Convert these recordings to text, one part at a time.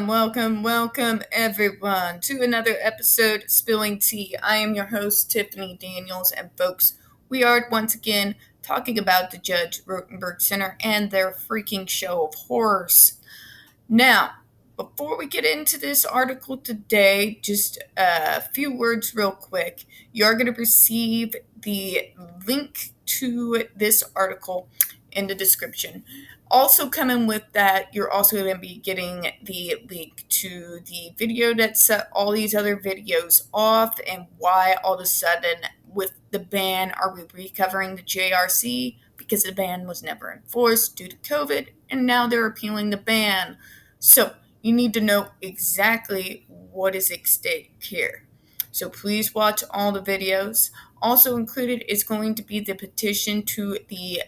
Welcome, everyone, to another episode of Spilling Tea. I am your host, Tiffany Daniels, and folks, we are once again talking about the Judge Rotenberg Center and their freaking show of horrors. Now, before we get into this article today, just a few words real quick. You are going to receive the link to this article in the description. Also coming with that, you're also going to be getting the link to the video that set all these other videos off and why all of a sudden with the ban are we recovering the JRC, because the ban was never enforced due to COVID and now they're appealing the ban. So you need to know exactly what is at stake here. So please watch all the videos. Also included is going to be the petition to the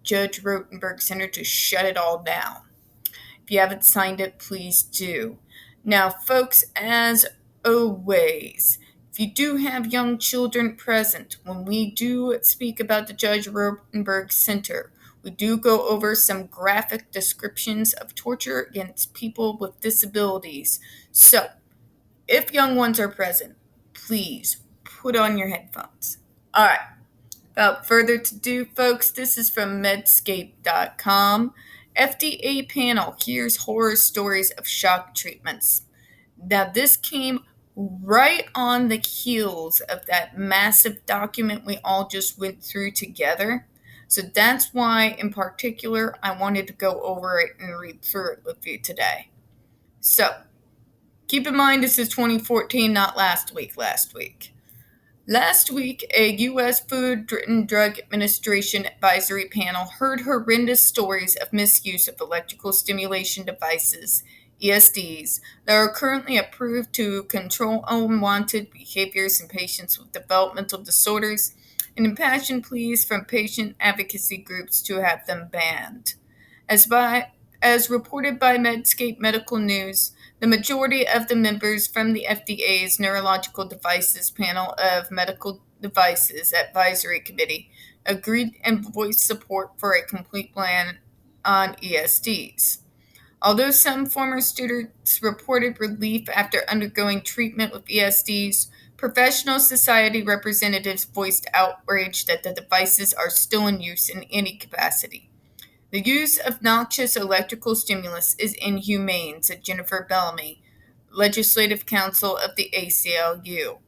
Judge Rotenberg Center to shut it all down. If you haven't signed it, please do. Now, folks, as always, if you do have young children present, when we do speak about the Judge Rotenberg Center, we do go over some graphic descriptions of torture against people with disabilities. So, if young ones are present, please put on your headphones. All right. Without further ado, folks, this is from Medscape.com. FDA panel hears horror stories of shock treatments. Now, this came right on the heels of that massive document we all just went through together. So that's why, in particular, I wanted to go over it and read through it with you today. So, keep in mind this is 2014, not last week. Last week, a U.S. Food and Drug Administration advisory panel heard horrendous stories of misuse of electrical stimulation devices, ESDs, that are currently approved to control unwanted behaviors in patients with developmental disorders, and impassioned pleas from patient advocacy groups to have them banned. As reported by Medscape Medical News, the majority of the members from the FDA's Neurological Devices Panel of Medical Devices Advisory Committee agreed and voiced support for a complete ban on ESDs. Although some former students reported relief after undergoing treatment with ESDs, professional society representatives voiced outrage that the devices are still in use in any capacity. The use of noxious electrical stimulus is inhumane, said Jennifer Bellamy, legislative counsel of the ACLU.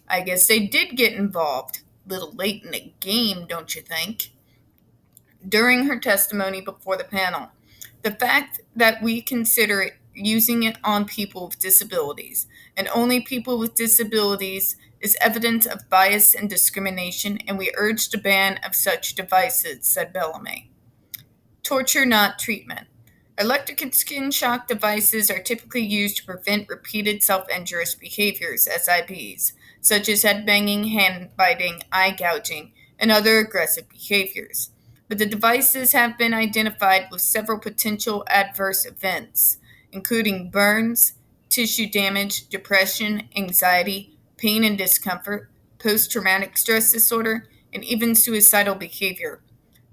I guess they did get involved. Little late in the game, don't you think? During her testimony before the panel, the fact that we consider using it on people with disabilities, and only people with disabilities, is evidence of bias and discrimination, and we urge the ban of such devices, said Bellamy. Torture, not treatment. Electric and skin shock devices are typically used to prevent repeated self-injurious behaviors, SIBs, such as head banging, hand biting, eye gouging, and other aggressive behaviors. But the devices have been identified with several potential adverse events, including burns, tissue damage, depression, anxiety, pain and discomfort, post-traumatic stress disorder, and even suicidal behavior.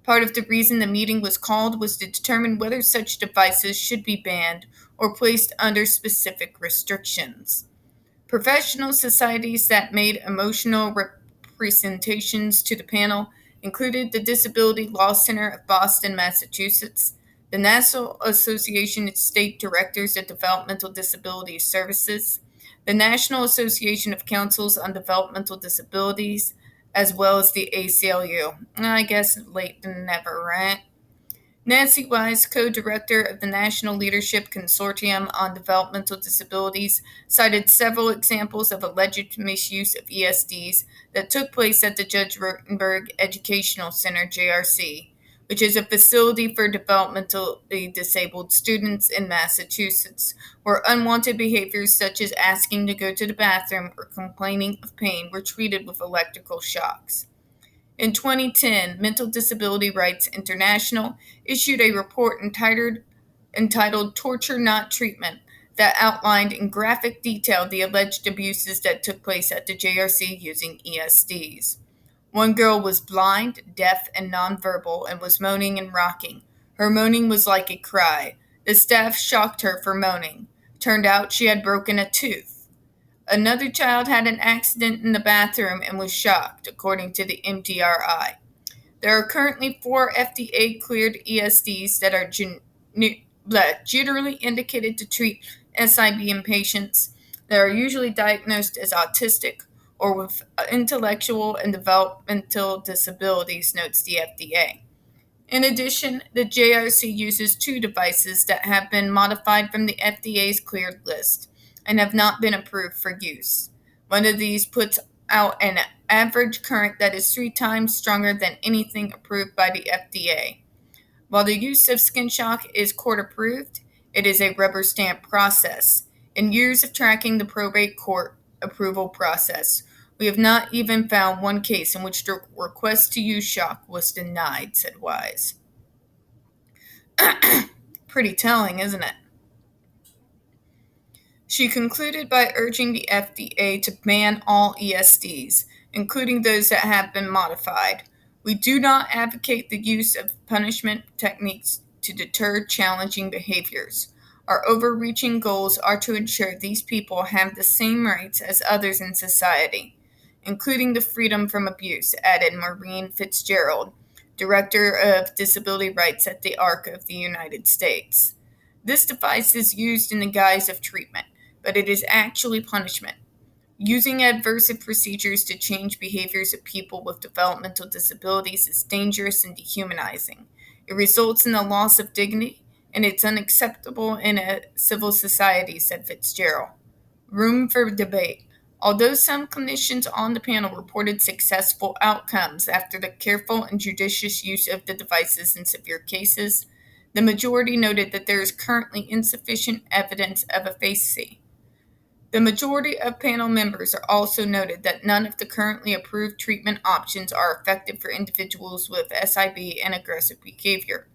Part of the reason the meeting was called was to determine whether such devices should be banned or placed under specific restrictions. Professional societies that made emotional representations to the panel included the Disability Law Center of Boston, Massachusetts, the National Association of State Directors of Developmental Disability Services, the National Association of Councils on Developmental Disabilities, as well as the ACLU. I guess late than never, right? Nancy Wise, co-director of the National Leadership Consortium on Developmental Disabilities, cited several examples of alleged misuse of ESDs that took place at the Judge Rotenberg Educational Center, JRC, which is a facility for developmentally disabled students in Massachusetts, where unwanted behaviors such as asking to go to the bathroom or complaining of pain were treated with electrical shocks. In 2010, Mental Disability Rights International issued a report entitled Torture, Not Treatment, that outlined in graphic detail the alleged abuses that took place at the JRC using ESDs. One girl was blind, deaf, and nonverbal and was moaning and rocking. Her moaning was like a cry. The staff shocked her for moaning, Turned out she had broken a tooth. Another child had an accident in the bathroom and was shocked, according to the MDRI. There are currently 4 FDA-cleared ESDs that are generally indicated to treat SIB in patients that are usually diagnosed as autistic or with intellectual and developmental disabilities, notes the FDA. In addition, the JRC uses 2 devices that have been modified from the FDA's cleared list and have not been approved for use. One of these puts out an average current that is 3 times stronger than anything approved by the FDA. While the use of skin shock is court approved, it is a rubber stamp process. In years of tracking the probate court approval process, we have not even found one case in which the request to use shock was denied, said Wise. Pretty telling, isn't it? She concluded by urging the FDA to ban all ESDs, including those that have been modified. We do not advocate the use of punishment techniques to deter challenging behaviors. Our overreaching goals are to ensure these people have the same rights as others in society, including the freedom from abuse, added Maureen Fitzgerald, Director of Disability Rights at the ARC of the United States. This device is used in the guise of treatment, but it is actually punishment. Using adversive procedures to change behaviors of people with developmental disabilities is dangerous and dehumanizing. It results in the loss of dignity, and it's unacceptable in a civil society, said Fitzgerald. Room for debate. Although some clinicians on the panel reported successful outcomes after the careful and judicious use of the devices in severe cases, the majority noted that there is currently insufficient evidence of efficacy. The majority of panel members are also noted that none of the currently approved treatment options are effective for individuals with SIB and aggressive behavior.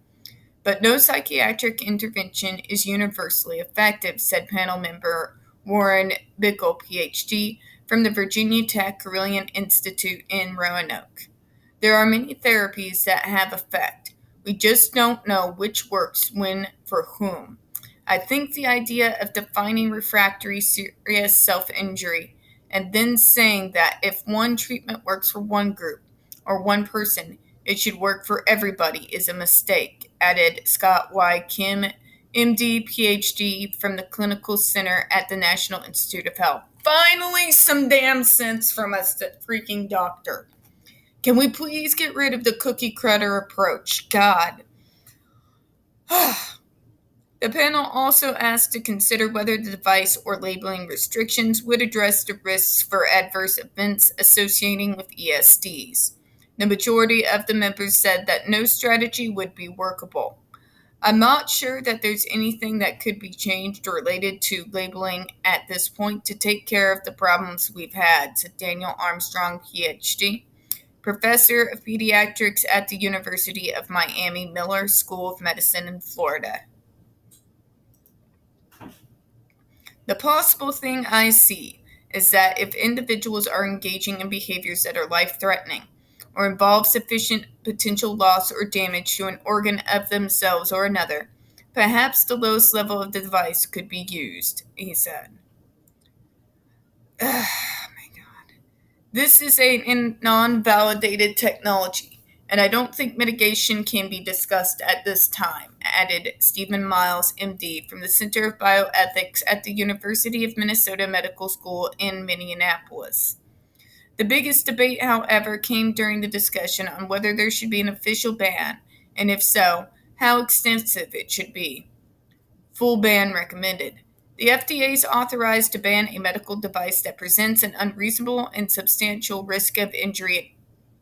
But no psychiatric intervention is universally effective, said panel member Warren Bickel, PhD, from the Virginia Tech Carilion Institute in Roanoke. There are many therapies that have effect. We just don't know which works when for whom. I think the idea of defining refractory serious self-injury and then saying that if one treatment works for one group or one person, it should work for everybody is a mistake, added Scott Y. Kim, MD, PhD from the Clinical Center at the National Institute of Health. Finally, some damn sense from a freaking doctor. Can we please get rid of the cookie cutter approach? God. The panel also asked to consider whether the device or labeling restrictions would address the risks for adverse events associating with ESDs. The majority of the members said that no strategy would be workable. I'm not sure that there's anything that could be changed related to labeling at this point to take care of the problems we've had, said Daniel Armstrong, PhD, professor of pediatrics at the University of Miami Miller School of Medicine in Florida. The possible thing I see is that if individuals are engaging in behaviors that are life-threatening or involve sufficient potential loss or damage to an organ of themselves or another, perhaps the lowest level of the device could be used, he said. Oh my God. This is a non-validated technology, and I don't think mitigation can be discussed at this time, added Stephen Miles, MD, from the Center of Bioethics at the University of Minnesota Medical School in Minneapolis. The biggest debate, however, came during the discussion on whether there should be an official ban, and if so, how extensive it should be. Full ban recommended. The FDA is authorized to ban a medical device that presents an unreasonable and substantial risk of injury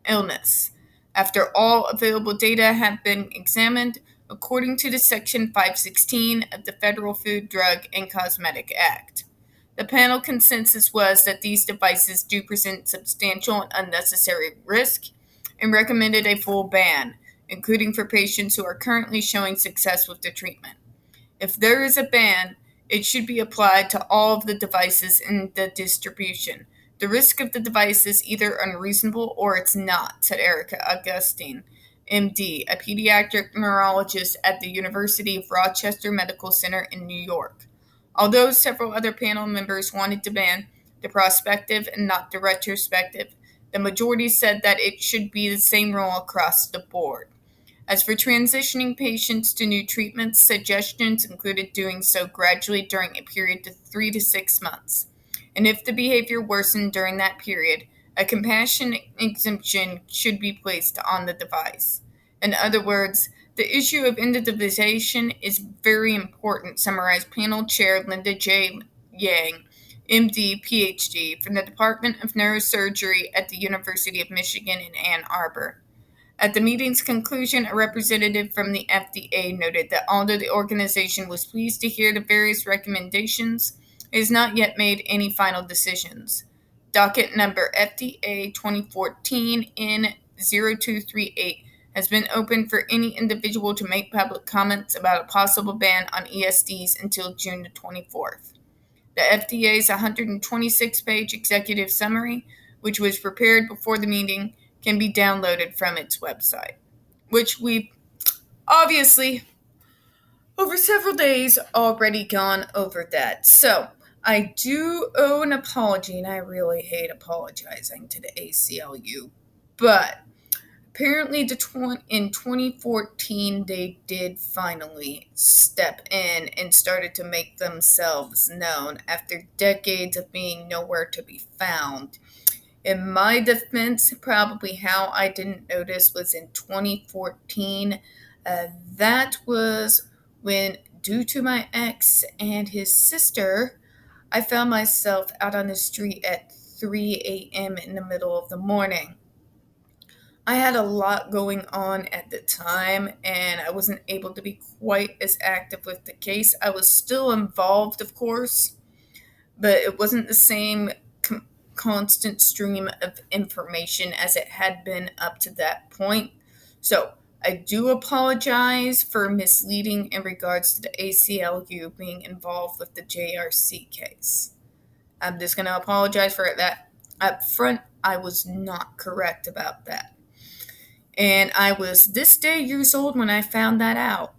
and illness. After all available data have been examined, according to the Section 516 of the Federal Food, Drug, and Cosmetic Act. The panel consensus was that these devices do present substantial and unnecessary risk and recommended a full ban, including for patients who are currently showing success with the treatment. If there is a ban, it should be applied to all of the devices in the distribution. The risk of the device is either unreasonable or it's not, said Erica Augustine, MD, a pediatric neurologist at the University of Rochester Medical Center in New York. Although several other panel members wanted to ban the prospective and not the retrospective, the majority said that it should be the same rule across the board. As for transitioning patients to new treatments, suggestions included doing so gradually during a period of 3 to 6 months. And if the behavior worsened during that period, a compassion exemption should be placed on the device. In other words, the issue of individualization is very important, summarized panel chair Linda J. Yang, MD, PhD, from the Department of Neurosurgery at the University of Michigan in Ann Arbor. At the meeting's conclusion, a representative from the FDA noted that although the organization was pleased to hear the various recommendations, it has not yet made any final decisions. Docket number FDA 2014 N0238 has been open for any individual to make public comments about a possible ban on ESDs until June the 24th. The FDA's 126-page executive summary, which was prepared before the meeting, can be downloaded from its website, which we've obviously, over several days, already gone over that. So, I do owe an apology, and I really hate apologizing to the ACLU, but apparently in 2014 they did finally step in and started to make themselves known after decades of being nowhere to be found. In my defense, probably how I didn't notice was in 2014. That was when, due to my ex and his sister, I found myself out on the street at 3 a.m. in the middle of the morning. I had a lot going on at the time, and I wasn't able to be quite as active with the case. I was still involved, of course, but it wasn't the same constant stream of information as it had been up to that point. So I do apologize for misleading in regards to the ACLU being involved with the JRC case. I'm just going to apologize for that up front. I was not correct about that. And I was this day years old when I found that out.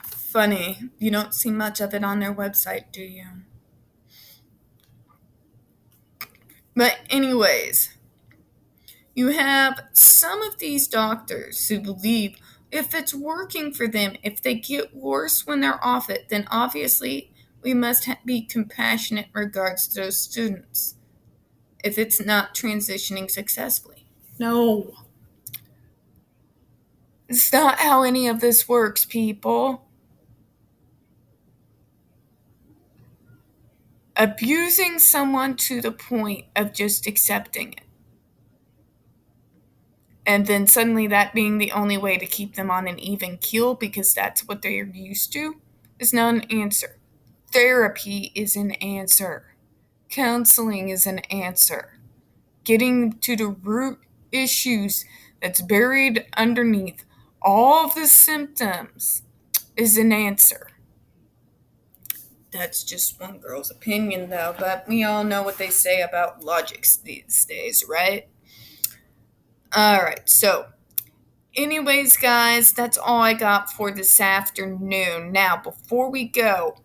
Funny, you don't see much of it on their website, do you? But anyways, you have some of these doctors who believe if it's working for them, if they get worse when they're off it, then obviously we must be compassionate in regards to those students if it's not transitioning successfully. No. It's not how any of this works, people. Abusing someone to the point of just accepting it, and then suddenly that being the only way to keep them on an even keel because that's what they're used to, is not an answer. Therapy is an answer. Counseling is an answer. Getting to the root issues that's buried underneath all of the symptoms is an answer. That's just one girl's opinion, though, but we all know what they say about logics these days, right? Alright, so, anyways, guys, that's all I got for this afternoon. Now, before we go,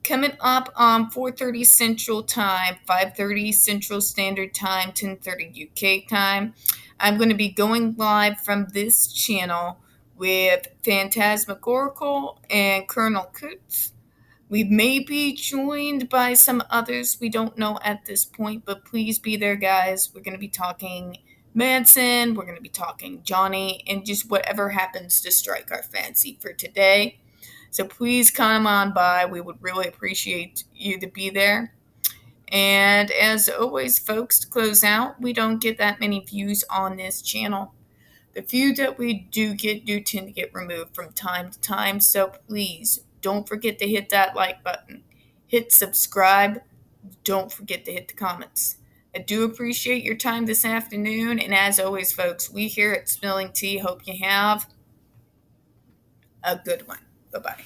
coming up on 4:30 Central Time, 5:30 Central Standard Time, 10:30 UK time, I'm going to be going live from this channel with Phantasmagorical and Colonel Coots. We may be joined by some others we don't know at this point, but please be there, guys. We're going to be talking Manson, we're going to be talking Johnny, and just whatever happens to strike our fancy for today. So please come on by. We would really appreciate you to be there. And as always, folks, to close out, we don't get that many views on this channel. The few that we do get do tend to get removed from time to time, so please don't forget to hit that like button. Hit subscribe. Don't forget to hit the comments. I do appreciate your time this afternoon, and as always, folks, we here at Spilling Tea hope you have a good one. Bye-bye.